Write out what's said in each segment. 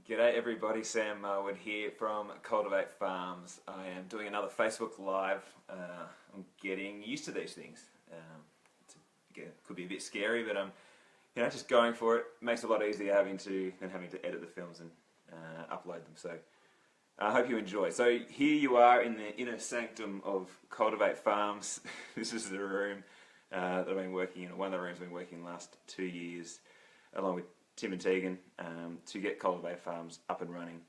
G'day everybody, Sam Marwood here from Cultivate Farms. I am doing another Facebook Live. I'm getting used to these things. It could be a bit scary, but I'm just going for it. Makes it a lot easier than having to edit the films and upload them. So I hope you enjoy. So here you are in the inner sanctum of Cultivate Farms. This is the room that I've been working in, one of the rooms I've been working in the last 2 years, along with Tim and Tegan, to get Cultivate Farms up and running.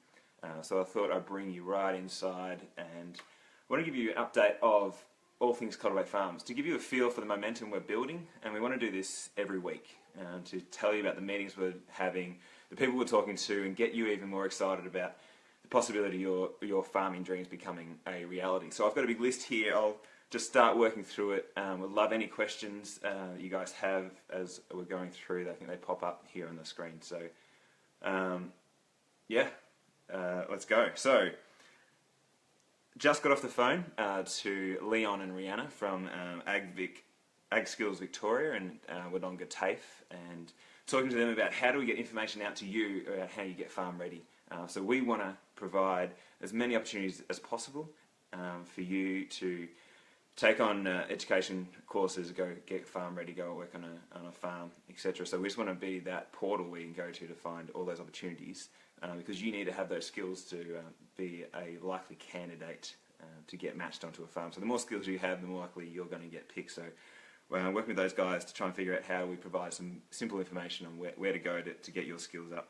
So I thought I'd bring you right inside and I want to give you an update of all things Cultivate Farms, to give you a feel for the momentum we're building, and we want to do this every week to tell you about the meetings we're having, the people we're talking to, and get you even more excited about the possibility of your farming dreams becoming a reality. So I've got a big list here. I'll just start working through it. We'd love any questions that you guys have as we're going through. I think they pop up here on the screen. So, let's go. So, just got off the phone to Leon and Rihanna from Ag Skills Victoria and Wodonga TAFE, and talking to them about how do we get information out to you about how you get farm ready. So we want to provide as many opportunities as possible for you to take on education courses, go get farm ready, go work on a farm, etc. So we just want to be that portal where you can go to find all those opportunities, because you need to have those skills to be a likely candidate to get matched onto a farm. So the more skills you have, the more likely you're going to get picked. So we're working with those guys to try and figure out how we provide some simple information on where to go to get your skills up.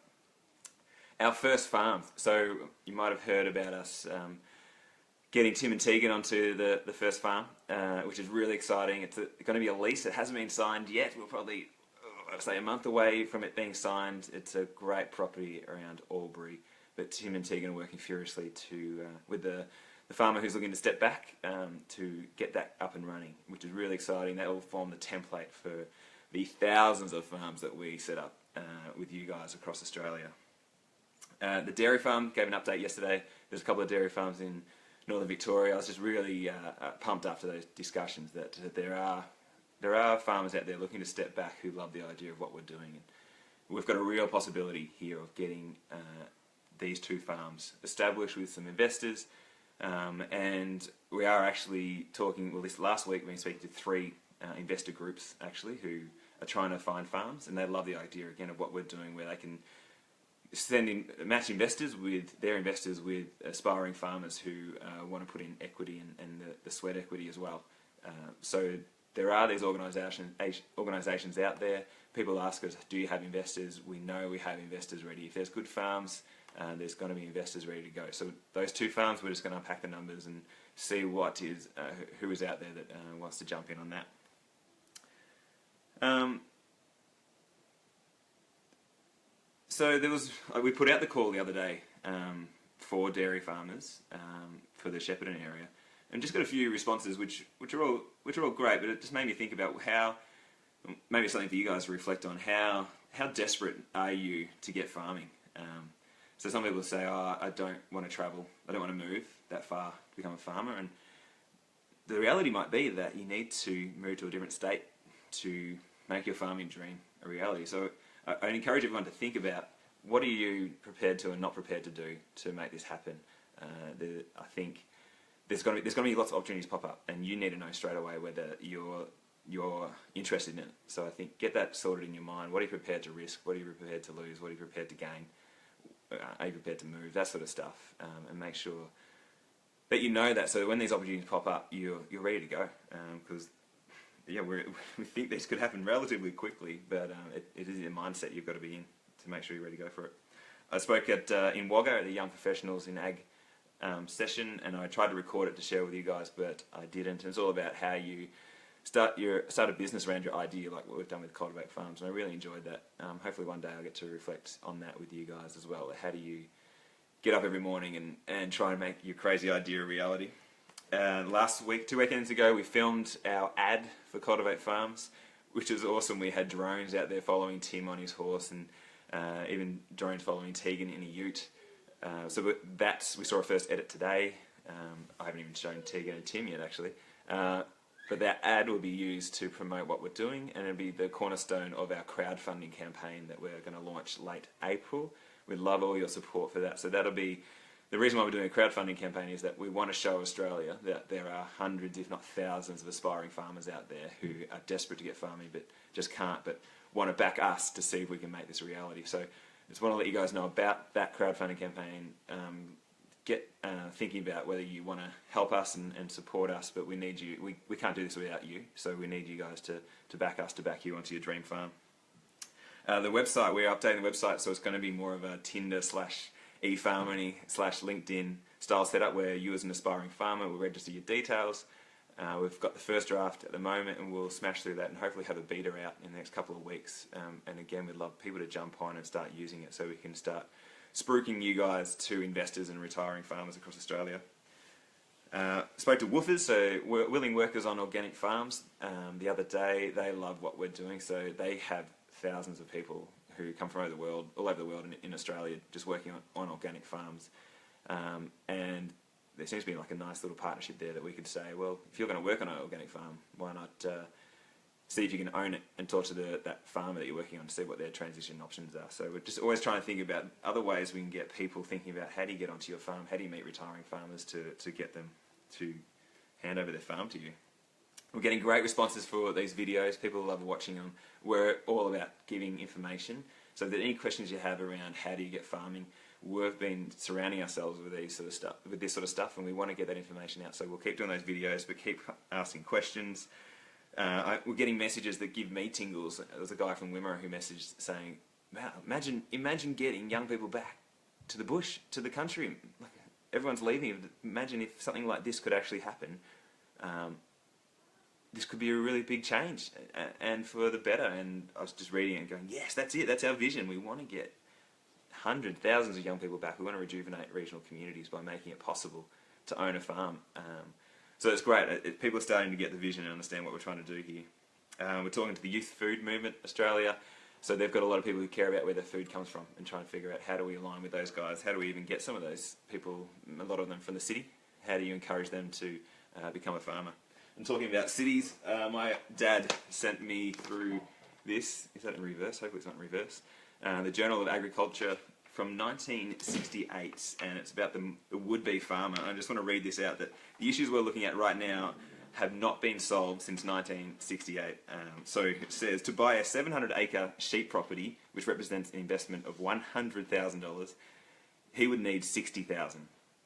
Our first farm. So you might have heard about us getting Tim and Tegan onto the first farm, which is really exciting. It's going to be a lease. It hasn't been signed yet. We're probably, I'd say, a month away from it being signed. It's a great property around Albury, but Tim and Tegan are working furiously with the farmer who's looking to step back to get that up and running, which is really exciting. That will form the template for the thousands of farms that we set up with you guys across Australia. The dairy farm gave an update yesterday. There's a couple of dairy farms in Northern Victoria. I was just really pumped after those discussions that there are farmers out there looking to step back who love the idea of what we're doing. And we've got a real possibility here of getting these two farms established with some investors, and we are actually talking, well, this last week we've been speaking to 3 investor groups actually who are trying to find farms, and they love the idea again of what we're doing, where they can match investors with their investors with aspiring farmers who want to put in equity and the sweat equity as well. So there are these organisations out there. People ask us, do you have investors? We know we have investors ready. If there's good farms, there's going to be investors ready to go. So those 2 farms, we're just going to unpack the numbers and see who is out there that wants to jump in on that. So we put out the call the other day for dairy farmers for the Shepparton area, and just got a few responses which are all great. But it just made me think about how, maybe something for you guys to reflect on, how desperate are you to get farming? So some people say, oh, I don't want to travel, I don't want to move that far to become a farmer, and the reality might be that you need to move to a different state to make your farming dream a reality. So I encourage everyone to think about, what are you prepared to and not prepared to do to make this happen. I think there's going to be lots of opportunities pop up, and you need to know straight away whether you're interested in it. So I think get that sorted in your mind. What are you prepared to risk? What are you prepared to lose? What are you prepared to gain? Are you prepared to move? That sort of stuff, and make sure that you know that, so when these opportunities pop up, you're ready to go. Because we think this could happen relatively quickly, but it is a mindset you've got to be in to make sure you're ready to go for it. I spoke in Wagga at the Young Professionals in Ag session, and I tried to record it to share with you guys, but I didn't. And it's all about how you start a business around your idea, like what we've done with Cultivate Farms, and I really enjoyed that. Hopefully one day I'll get to reflect on that with you guys as well. How do you get up every morning and try and make your crazy idea a reality? Last week, 2 weekends ago, we filmed our ad for Cultivate Farms, which was awesome. We had drones out there following Tim on his horse, and even drones following Tegan in a ute. So we saw our first edit today. I haven't even shown Tegan and Tim yet, actually. but that ad will be used to promote what we're doing, and it'll be the cornerstone of our crowdfunding campaign that we're going to launch late April. We'd love all your support for that. So that'll be the reason why we're doing a crowdfunding campaign, is that we want to show Australia that there are hundreds, if not thousands, of aspiring farmers out there who are desperate to get farming but just can't, but want to back us to see if we can make this a reality. So just want to let you guys know about that crowdfunding campaign. Get thinking about whether you want to help us and support us, but we need you. We can't do this without you, so we need you guys to back us, to back you onto your dream farm. The website, we're updating the website, so it's going to be more of a Tinder / eFarmony / LinkedIn style setup, where you as an aspiring farmer will register your details. We've got the first draft at the moment, and we'll smash through that and hopefully have a beta out in the next couple of weeks. And again, we'd love people to jump on and start using it, so we can start spruiking you guys to investors and retiring farmers across Australia. Spoke to WOOFERs, so willing workers on organic farms, the other day. They love what we're doing, so they have thousands of people who come from all over the world in Australia, just working on organic farms. And there seems to be like a nice little partnership there that we could say, well, if you're going to work on an organic farm, why not see if you can own it and talk to that farmer that you're working on to see what their transition options are. So we're just always trying to think about other ways we can get people thinking about how do you get onto your farm, how do you meet retiring farmers to get them to hand over their farm to you. We're getting great responses for these videos. People love watching them. We're all about giving information. So if there are any questions you have around how do you get farming, we've been surrounding ourselves with this sort of stuff, and we want to get that information out. So we'll keep doing those videos, but keep asking questions. We're getting messages that give me tingles. There's a guy from Wimmera who messaged saying, "Wow, imagine getting young people back to the bush, to the country. Like, everyone's leaving. Imagine if something like this could actually happen. This could be a really big change, and for the better." And I was just reading it and going, yes, that's it. That's our vision. We want to get hundreds, thousands of young people back. We want to rejuvenate regional communities by making it possible to own a farm. So it's great. People are starting to get the vision and understand what we're trying to do here. We're talking to the Youth Food Movement Australia. So they've got a lot of people who care about where their food comes from and trying to figure out how do we align with those guys. How do we even get some of those people, a lot of them from the city? How do you encourage them to become a farmer? And talking about cities, my dad sent me through this. Is that in reverse? Hopefully it's not in reverse. The Journal of Agriculture from 1968, and it's about the would-be farmer. I just want to read this out, that the issues we're looking at right now have not been solved since 1968. So it says, to buy a 700-acre sheep property, which represents an investment of $100,000, he would need $60,000.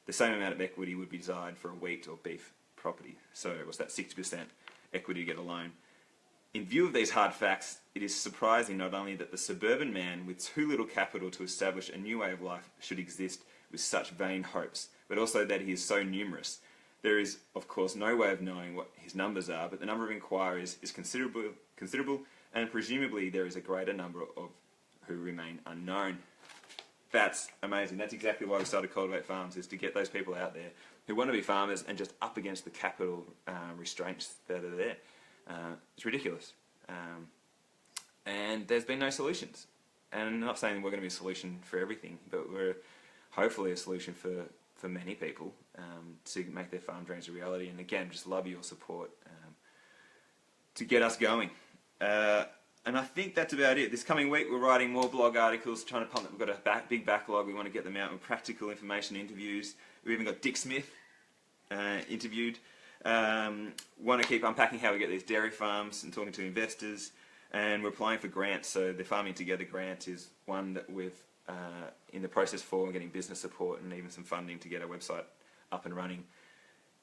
The same amount of equity would be desired for a wheat or beef property. So what's that, 60% equity to get a loan? In view of these hard facts, it is surprising not only that the suburban man with too little capital to establish a new way of life should exist with such vain hopes, but also that he is so numerous. There is, of course, no way of knowing what his numbers are, but the number of inquiries is considerable, and presumably there is a greater number of who remain unknown. That's amazing. That's exactly why we started Cultivate Farms, is to get those people out there who want to be farmers and just up against the capital restraints that are there. It's ridiculous. And there's been no solutions. And I'm not saying we're going to be a solution for everything, but we're hopefully a solution for many people to make their farm dreams a reality. And again, just love your support to get us going. And I think that's about it. This coming week, we're writing more blog articles, trying to pump them. We've got a big backlog. We want to get them out with practical information interviews. We've even got Dick Smith interviewed. Want to keep unpacking how we get these dairy farms and talking to investors. And we're applying for grants. So the Farming Together grant is one that we've in the process for. We're getting business support and even some funding to get our website up and running.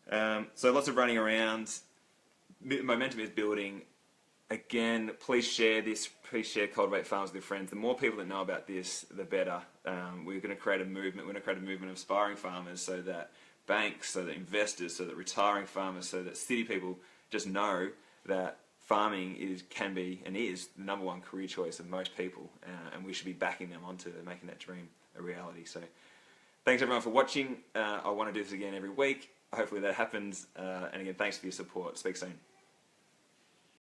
So lots of running around. Momentum is building. Again, please share this. Please share Cultivate Farms with your friends. The more people that know about this, the better. We're going to create a movement. We're going to create a movement of aspiring farmers, so that banks, so that investors, so that retiring farmers, so that city people just know that farming can be and is the #1 career choice of most people, and we should be backing them onto making that dream a reality. So thanks everyone for watching. I want to do this again every week. Hopefully that happens. And again, thanks for your support. Speak soon.